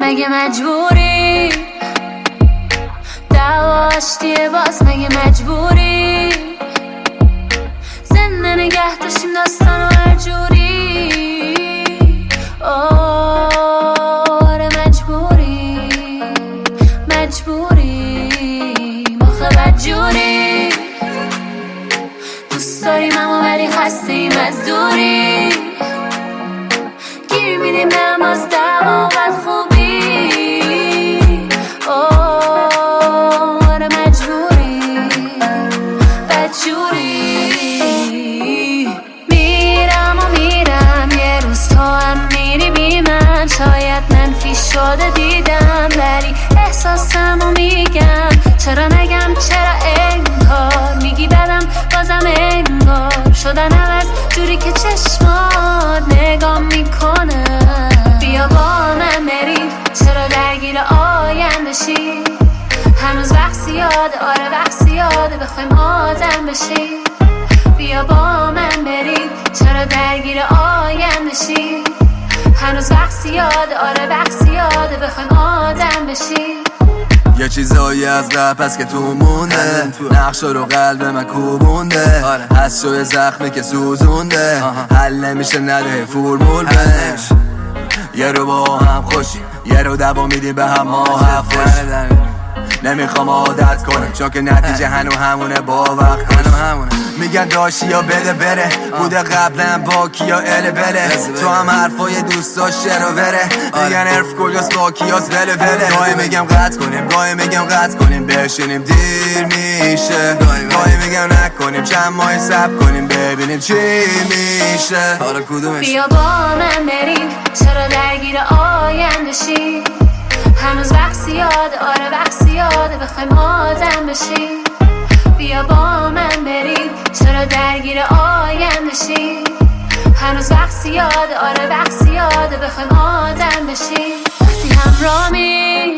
مگه مجبوری دعواشتیه باز مگه مجبوری زنده نگه داشتیم داستانو هر جوری آره مجبوری مخه بدجوری دوست داریم اما ولی خستیم از دوری گیر میدیم به هم از دعوا و بد خوبی آره بدجوری میرم یه روز تو هم میری بی من شاید منفی شده دیدم ولی احساسمو میگم چرا نگم چرا انگار میگی بدم بازم انگار شدن عوض جوری که چشمات نگام میکنه بیا با من بریم چرا درگیر آینده شی هنوز وقت زیاده آره وقت زیاده بخوایم آدم بشیم بیا با من بریم چرا درگیر آینده شی هنوز وقت زیاده آره وقت زیاده بخوایم آدم بشیم یه چیزایی از قبل هست که تو مونده نقشا رو قلب من کوبونده هست شوی زخمی که سوزونده حل نمیشه نده فرمول بده یه رو با هم خوشی یه رو دوا میدی به هم ما حفظ نمیخوام عادت کنم چون که نتیجه هنو همونه با وقت کنم میگن داشتی یا بده بره بوده قبلا با کیا اله بله تو هم حرفای دوستا شرو بره میگن حرف کجاست با کیاس بله گاهی میگم قطع کنیم گاهی میگم قطع کنیم بشینیم دیر میشه گاهی میگم نکنیم چند ماه صبر کنیم ببینیم چی میشه حالا کدومش بیا با من بریم چرا درگیر آینده شی هنوز وقت زیاده آره وقت زیاده بخوایم آدم بشیم بیا با من بریم چرا درگیر آینده شی هنوز وقت زیاده آره وقت زیاده بخوایم آدم بشیم وقتی همرامی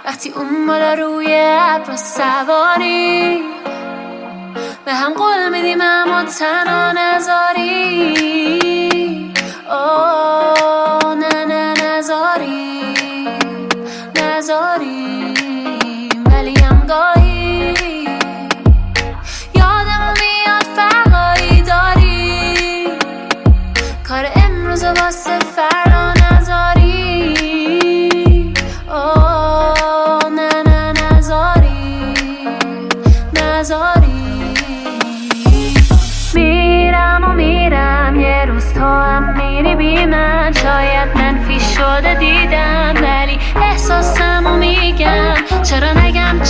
وقتی اون بالا روی ابر سواری به هم قول میدیم اما تنها نذاری نذاریم ولی هم گاهی یادمو میاد فرقایی داری کار امروز واسه فردا نذاری نذاری میرم یه روز تو هم میری بی من شاید منفی شده دیدم ولی احساسمو میگم چرا نگم